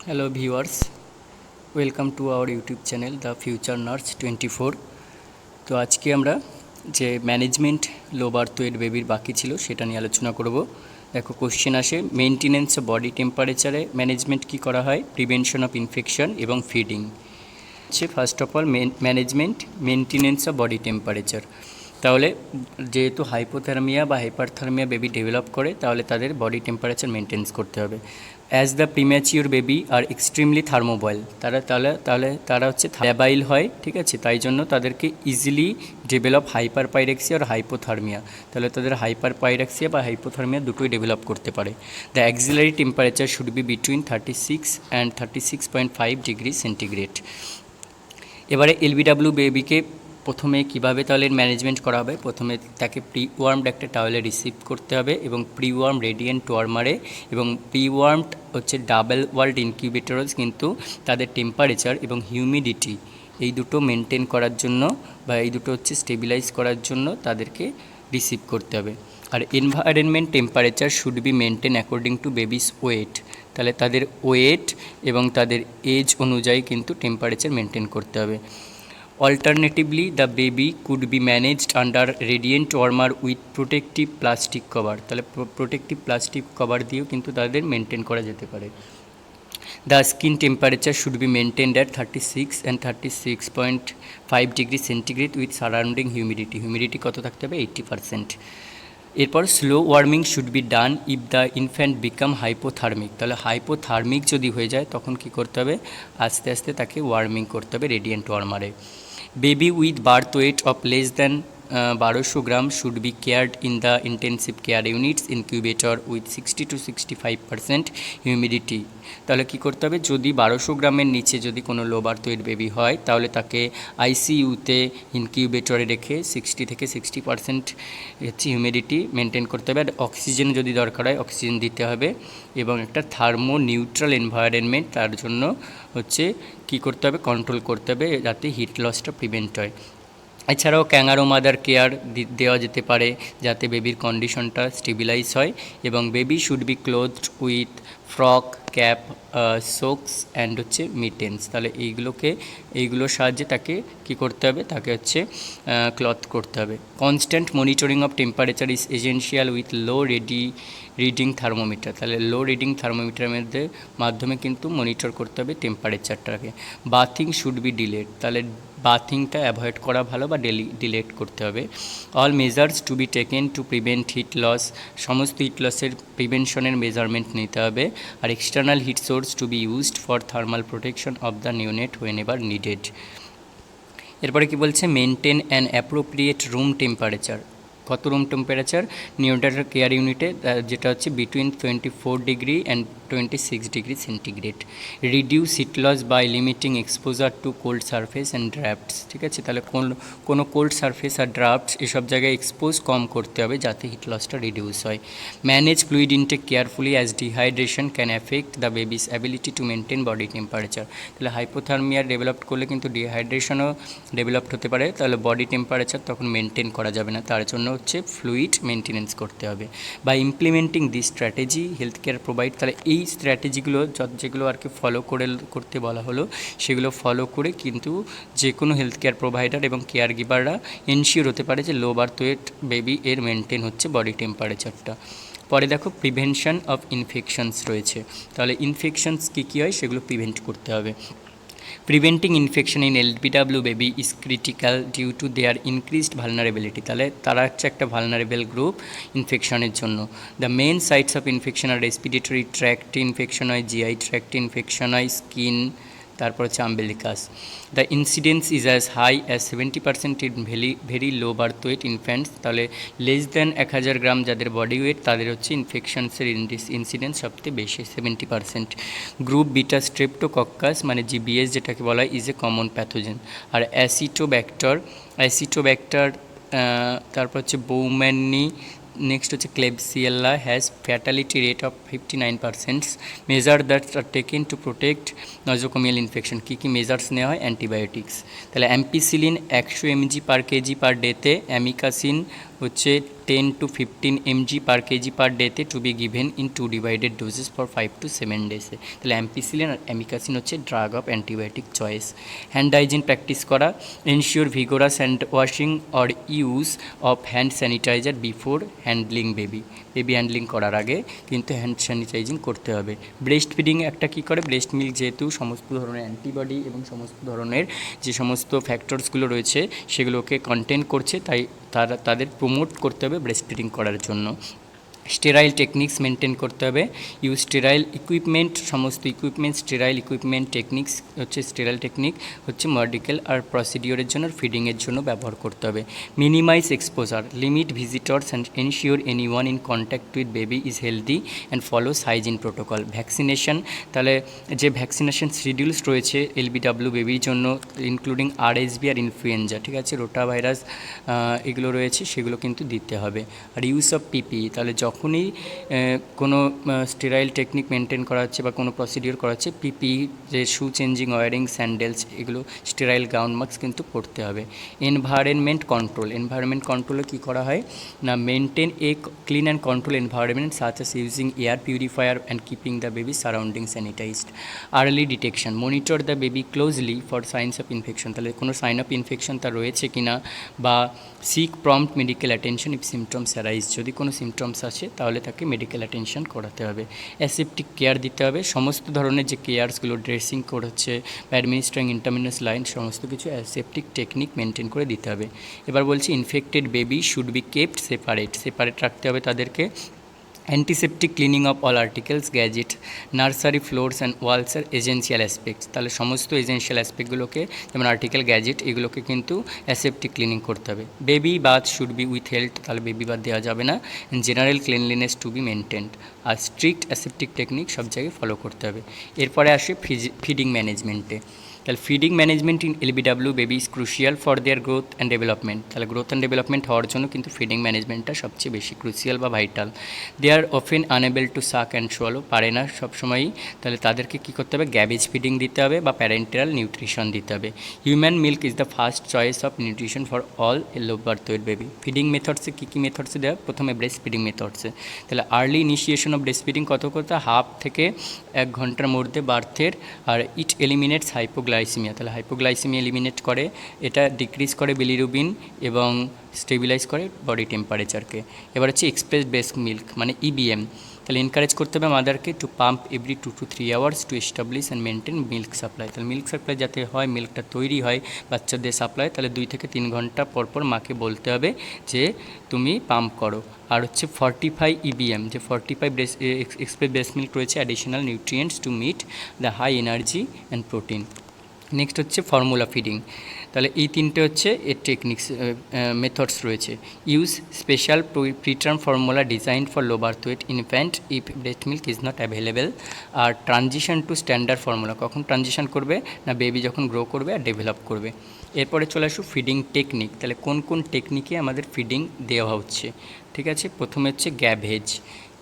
Hello viewers, welcome to our YouTube channel The Future Nurse 24। তো আজকে আমরা যে ম্যানেজমেন্ট লো বার্থ ওয়েট বেবির বাকি ছিল সেটা নিয়ে আলোচনা করব। দেখো কোশ্চেন আসে, মেনটেনেন্স অফ বডি টেম্পারেচারে ম্যানেজমেন্ট কী করা হয়, প্রিভেনশন অফ ইনফেকশন এবং feeding. First of all management maintenance of body temperature. তাহলে যেহেতু হাইপোথার্মিয়া বা হাইপারথার্মিয়া বেবি ডেভেলপ করে, তাহলে তাদের বডি টেম্পারেচার মেনটেন্স করতে হবে। অ্যাজ দ্য প্রিম্যাচিওর বেবি আর এক্সট্রিমলি থার্মোবয়েল, তারা হচ্ছে ল্যাবাইল হয়, ঠিক আছে, তাই জন্য তাদেরকে ইজিলি ডেভেলপ হাইপার পাইরেক্সিয়া আর হাইপোথার্মিয়া, তাহলে তাদের হাইপার পাইরেক্সিয়া বা হাইপোথার্মিয়া দুটোই ডেভেলপ করতে পারে। The axillary temperature should be between 36 and 36.5 degree centigrade. এবারে এলবিডাব্লিউ বেবিকে প্রথমে কীভাবে তাহলে ম্যানেজমেন্ট করা হবে, প্রথমে তাকে প্রি ওয়ার্মড একটা টাওয়েলে রিসিভ করতে হবে এবং প্রি ওয়ার্ম রেডিয়েন্ট ওয়ার্মারে এবং প্রি ওয়ার্মড হচ্ছে ডাবল ওয়ার্ল্ড ইনকিউবেটরস, কিন্তু তাদের টেম্পারেচার এবং হিউমিডিটি এই দুটো মেনটেন করার জন্য বা এই দুটো হচ্ছে স্টেবিলাইজ করার জন্য তাদেরকে রিসিভ করতে হবে। আর environment temperature should be maintain according to baby's weight, তাহলে তাদের ওয়েট এবং তাদের এজ অনুযায়ী কিন্তু টেম্পারেচার মেনটেন করতে হবে। Alternatively the baby could be managed under radiant warmer with protective plastic cover, তাহলে প্রোটেক্টিভ প্লাস্টিক কভার দিয়েও কিন্তু তাদের মেনটেন করা যেতে পারে। The skin temperature should be maintained at 36 and 36.5 degree centigrade with surrounding humidity কত থাকতে হবে, 80%। এরপর slow warming should be done if the infant become hypothermic, তাহলে হাইপোথার্মিক যদি হয়ে যায় তখন কি করতে হবে, আস্তে আস্তে তাকে ওয়ার্মিং করতে হবে রেডিয়েন্ট ওয়ার্মারে। Baby with birth weight of less than 1200 gram should be cared in the intensive care units incubator with 60 to 65% humidity. তাহলে কী করতে হবে, যদি 1200 গ্রামের নিচে যদি কোনো লো বার্থ ওয়েট বেবি হয়, তাহলে তাকে আইসিইউতে ইনকিউবেটরে রেখে 60 থেকে 60% হচ্ছে হিউমিডিটি মেনটেন করতে হবে। আর অক্সিজেন যদি দরকার হয় অক্সিজেন দিতে হবে এবং একটা থার্মো নিউট্রাল এনভায়রনমেন্ট তার জন্য হচ্ছে কী করতে হবে, কন্ট্রোল করতে হবে যাতে হিট লসটা প্রিভেন্ট হয়। এছাড়াও ক্যাঙ্গারো মাদার কেয়ার দেওয়া যেতে পারে যাতে বেবির কন্ডিশনটা স্টেবিলাইজ হয়, এবং baby should be clothed with frock, cap, socks and হচ্ছে মিটেন্স, তাহলে এইগুলোর সাহায্যে তাকে কি করতে হবে, তাকে হচ্ছে ক্লথ করতে হবে। Constant monitoring of temperature is essential with low reading thermometer, তাহলে লো রিডিং থার্মোমিটারের মধ্যে মাধ্যমে কিন্তু মনিটর করতে হবে টেম্পারেচারটাকে। বাথিং শুড বি ডিলেড, তাহলে বাথিংটা অ্যাভয়েড করা ভালো বা ডিলেট করতে হবে। All measures to be taken to prevent heat loss, সমস্ত হিট লসের প্রিভেনশনের মেজারমেন্ট নিতে হবে। আর external heat source to be used for thermal protection of the neonate whenever needed. এরপরে কি বলছে, maintain an appropriate room temperature, কত রুম টেম্পারেচার নিউনেটাল কেয়ার ইউনিটে, যেটা হচ্ছে between 24 degree and 26 degree centigrade. Reduce heat loss by limiting exposure to cold surface and draughts, ঠিক আছে, তাহলে কোনো কোল্ড সারফেস আর ড্রাফটস এসব জায়গায় এক্সপোজ কম করতে হবে যাতে হিট লসটা রিডিউস হয়। Manage fluid intake carefully as dehydration can affect the baby's ability to maintain body temperature, তাহলে হাইপোথার্মিয়া ডেভেলপ করলে কিন্তু ডিহাইড্রেশনও ডেভেলপড হতে পারে, তাহলে বডি টেম্পারেচার তখন মেনটেন করা যাবে না, তার জন্য হচ্ছে ফ্লুইড মেনটেনেন্স করতে হবে। By implementing this strategy health care provide, তাহলে এই স্ট্র্যাটেজিগুলো যেগুলো আর কি ফলো করতে বলা হলো সেগুলো ফলো করে কিন্তু যে কোনো হেলথ কেয়ার প্রোভাইডার এবং কেয়ার গিভাররা এনশিওর হতে পারে যে লো বার্থ ওয়েট বেবি এর মেনটেন হচ্ছে বডি টেম্পারেচারটা। পরে দেখো প্রিভেনশন অফ ইনফেকশনস রয়েছে, তাহলে ইনফেকশনস কী হয় সেগুলো প্রিভেন্ট করতে হবে। Preventing infection in LBW baby is critical due to their increased vulnerability, তাহলে তারা হচ্ছে একটা ভালনারেবল গ্রুপ ইনফেকশনের জন্য। The main sites of infection আর রেসপিরেটরি ট্র্যাক্ট ইনফেকশন হয়, জিআই ট্র্যাক্ট ইনফেকশন হয়, স্কিন, তারপর হচ্ছে umbilicus. The incidence is as high as 70% in very low birth weight infants, তাহলে লেস দ্যান 1000 গ্রাম যাদের বডি ওয়েট তাদের হচ্ছে ইনফেকশনসের ইনসিডেন্স সবথেকে বেশি 70%। গ্রুপ বিটা স্ট্রেপ্টোকক্কাস মানে জিবিএস যেটাকে বলা হয় ইজ এ কমন প্যাথোজেন। আর অ্যাসিটোব্যাক্টার তারপর হচ্ছে বৌম্যানি, নেক্সট হচ্ছে Klebsiella has fatality rate of 59%। Measure that are taken to protect nosocomial infection, কী কী মেজার্স নেওয়া হয়, অ্যান্টিবায়োটিক্স, তাহলে অ্যাম্পিসিলিন 100 mg/kg পার ডেতে, অ্যামিকাসিন হচ্ছে 10 to 15 mg per kg per ডেতে to be given in 2 divided doses for 5 to 7 ডেজে। তাহলে অ্যাম্পিসিলিন আর অ্যামিকাসিন হচ্ছে drug of antibiotic choice. Hand hygiene practice করা, ensure vigorous hand washing or use of hand sanitizer before handling baby handling করার আগে কিন্তু hand sanitising করতে হবে। ব্রেস্ট ফিডিং একটা কী করে, ব্রেস্ট মিল্ক যেহেতু সমস্ত ধরনের অ্যান্টিবডি এবং সমস্ত ধরনের যে সমস্ত ফ্যাক্টরসগুলো রয়েছে সেগুলোকে কন্টেন করছে, তাই তাদের প্রমোট করতে হবে ব্রেস্ট ফিডিং করার জন্য। স্টেরাইল টেকনিক্স মেনটেন করতে হবে, ইউজ স্টেরাইল ইকুইপমেন্ট, সমস্ত ইকুইপমেন্ট স্টেরাইল ইকুইপমেন্ট টেকনিক্স হচ্ছে স্টেরাইল টেকনিক হচ্ছে মেডিকেল আর প্রসিডিওরের জন্য ফিডিংয়ের জন্য ব্যবহার করতে হবে। Minimise exposure, limit visitors and ensure anyone in contact with baby is healthy and follows hygiene protocol. Vaccination, তাহলে যে ভ্যাকসিনেশন শিডিউলস রয়েছে এলবিডাব্লিউ বেবির জন্য ইনক্লুডিং আরএসভি আর ইনফ্লুয়েঞ্জা, ঠিক আছে, রোটা ভাইরাস এগুলো রয়েছে সেগুলো কিন্তু দিতে হবে। আর ইউজ অফ পিপি, তাহলে যখনই কোনো স্টেরাইল টেকনিক মেনটেন করা হচ্ছে বা কোনো প্রসিডিওর করা হচ্ছে, পিপি যে শু চেঞ্জিং, ওয়ারিং, স্যান্ডেলস, এগুলো স্টেরাইল গ্রাউন্ড মাস্ক কিন্তু পরতে হবে। এনভায়রনমেন্ট কন্ট্রোলে কী করা হয় না, maintain a clean and control environment such as using air purifier and keeping the baby surrounding sanitised. Early detection, monitor the baby closely for signs of infection, তাহলে কোনো সাইন অফ ইনফেকশন তার রয়েছে কিনা, বা seek prompt medical attention if symptoms arise, যদি কোনো symptoms আসে তাহলে তাকে মেডিকেল অ্যাটেনশন করাতে হবে। অ্যাসেপ্টিক কেয়ার দিতে হবে, সমস্ত ধরনের যে কেয়ারসগুলো ড্রেসিং করাচ্ছে বা অ্যাডমিনিস্ট্রিং ইন্টারমিনাস লাইন সমস্ত কিছু অ্যাসেপ্টিক টেকনিক মেনটেন করে দিতে হবে। এবার বলছি infected baby should be kept separate রাখতে হবে তাদেরকে। Antiseptic cleaning of all articles, gadget, nursery floors and walls আর এজেন্সিয়াল অ্যাসপেক্টস, তাহলে সমস্ত এজেন্সিয়াল অ্যাসপেক্টগুলোকে যেমন আর্টিকেল, গ্যাজেট, এগুলোকে কিন্তু অ্যাসেপ্টিক ক্লিনিং করতে হবে। Baby bath should be withheld, তাহলে বেবি বাথ দেওয়া যাবে না। General cleanliness to be maintained, আর স্ট্রিক্ট অ্যাসেপ্টিক টেকনিক সব জায়গায় ফলো করতে হবে। এরপরে আসে ফিডিং ম্যানেজমেন্টে, তাহলে feeding management in LBW baby is crucial for their growth and development, তাহলে গ্রোথ অ্যান্ড ডেভেলপমেন্ট হওয়ার জন্য কিন্তু ফিডিং ম্যানেজমেন্টটা সবচেয়ে বেশি ক্রুশিয়াল বা vital. They are often unable to suck and swallow, পারে না সবসময়ই, তাহলে তাদেরকে কী করতে হবে, গ্যাবেজ ফিডিং দিতে হবে বা প্যারেন্টাল নিউট্রিশন দিতে হবে। Human milk is the first choice of nutrition for all low birth weight baby. Feeding মেথডসে কী কী মেথডসে দেওয়া, প্রথমে ব্রেস্ট ফিডিং মেথডসে, তাহলে early initiation of breast feeding কত করতে, হাফ থেকে 1 ঘন্টার মধ্যে বার্থের। আর ইট এলিমিনেটস হাইপোগ্লাইসিমিয়া, তাহলে হাইপোগ্লাইসিমিয়া এলিমিনেট করে, এটা ডিক্রিজ করে বিলিরুবিন এবং স্টেবিলাইজ করে বডি টেম্পারেচারকে। এবার হচ্ছে এক্সপ্রেস ব্রেস্ট মিল্ক মানে ইবিএম, তাহলে এনকারেজ করতে হবে মাদারকে to pump every 2 to 3 hours to establish and maintain milk supply, তাহলে মিল্ক সাপ্লাই যাতে হয়, মিল্কটা তৈরি হয় বাচ্চাদের সাপ্লাই, তাহলে 2 থেকে 3 ঘন্টা পর মাকে বলতে হবে যে তুমি পাম্প করো। আর হচ্ছে 45 ইবিএম, যে 45 এক্সপ্রেস ব্রেস্ট মিল্ক রয়েছে, additional nutrients to meet the high energy and protein. Next হচ্ছে ফর্মুলা ফিডিং, তাহলে এই তিনটে হচ্ছে এর টেকনিক্স মেথডস রয়েছে। Use special preterm formula design for low birth weight infant if breast milk is not available. আর transition to standard formula, কখন transition করবে না, বেবি যখন গ্রো করবে আর ডেভেলপ করবে। এরপরে চলে আসুক ফিডিং টেকনিক, তাহলে কোন কোন টেকনিকে আমাদের ফিডিং দেওয়া হচ্ছে, ঠিক আছে। প্রথমে হচ্ছে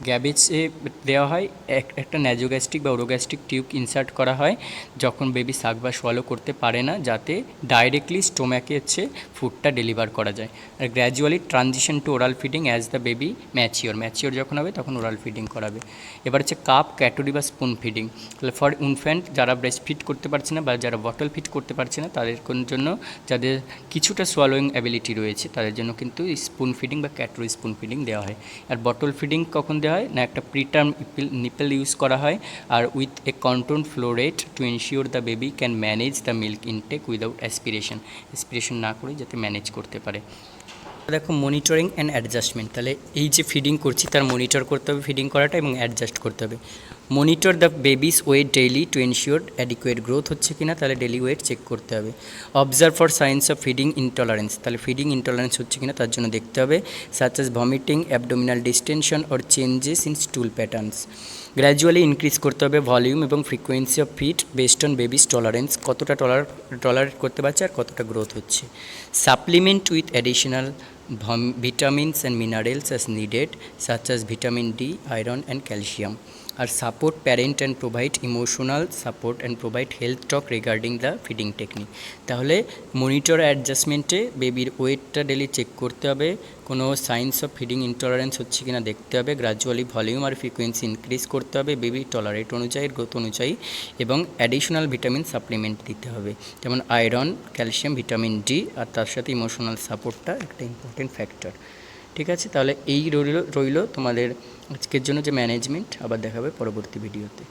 গ্যাবেজে দেওয়া হয়, একটা ন্যাজোগ্যাস্ট্রিক বা ওরোগ্যাস্ট্রিক টিউব ইনসার্ট করা হয় যখন বেবি সাক বা সোয়ালো করতে পারে না, যাতে ডাইরেক্টলি স্টোম্যাকে হচ্ছে ফুডটা ডেলিভার করা যায়। আর gradually transition to oral feeding as the baby mature যখন হবে তখন ওরাল ফিডিং করাবে। এবার হচ্ছে কাপ, ক্যাটোরি বা স্পুন ফিডিং, তাহলে ফর ইনফ্যান্ট যারা ব্রেস্ট ফিড করতে পারছে না বা যারা বটল ফিড করতে পারছে না তাদের জন্য, যাদের কিছুটা সোয়ালোয়িং অ্যাবিলিটি রয়েছে তাদের জন্য কিন্তু স্পুন ফিডিং বা ক্যাটোরি স্পুন ফিডিং দেওয়া হয়। আর বটল ফিডিং কখন দেওয়া হয় না, একটা প্রিটার্ম নিপল ইউজ করা হয় আর with a control flow rate to ensure the baby can manage the milk intake without aspiration না করে যাতে ম্যানেজ করতে পারে। দেখো মনিটরিং অ্যান্ড অ্যাডজাস্টমেন্ট, তাহলে এই যে ফিডিং করছি তার মনিটর করতে হবে ফিডিং করাটা এবং অ্যাডজাস্ট করতে হবে। Monitor the baby's weight daily to ensure adequate growth হচ্ছে কিনা, তাহলে ডেলি ওয়েট চেক করতে হবে। Observe for signs of feeding intolerance, তাহলে ফিডিং ইনটলারেন্স হচ্ছে কিনা তার জন্য দেখতে হবে, such as vomiting, abdominal distension or changes in stool patterns. Gradually increase করতে হবে ভলিউম এবং frequency of feed based on baby's tolerance, কতটা টলারেট করতে পারছে আর কতটা গ্রোথ হচ্ছে। Supplement with additional vitamins and minerals as needed such as vitamin D, iron and calcium. আর support parent and provide emotional support and provide health talk regarding the feeding technique. তাহলে monitor অ্যাডজাস্টমেন্টে বেবির ওয়েটটা daily check করতে হবে, কোনো science of feeding intolerance হচ্ছে কিনা দেখতে হবে, গ্রাজুয়ালি ভলিউম আর ফ্রিকোয়েন্সি ইনক্রিজ করতে হবে বেবি টলারেট অনুযায়ী, গ্রোথ অনুযায়ী, এবং অ্যাডিশনাল ভিটামিন সাপ্লিমেন্ট দিতে হবে, যেমন আয়রন, ক্যালসিয়াম, ভিটামিন ডি, আর তার সাথে ইমোশনাল সাপোর্টটা একটা ইম্পর্টেন্ট ফ্যাক্টর। ঠিক আছে, তাহলে এই রইল তোমাদের আজকের জন্য যে ম্যানেজমেন্ট। আবার দেখাবে পরবর্তী ভিডিওতে।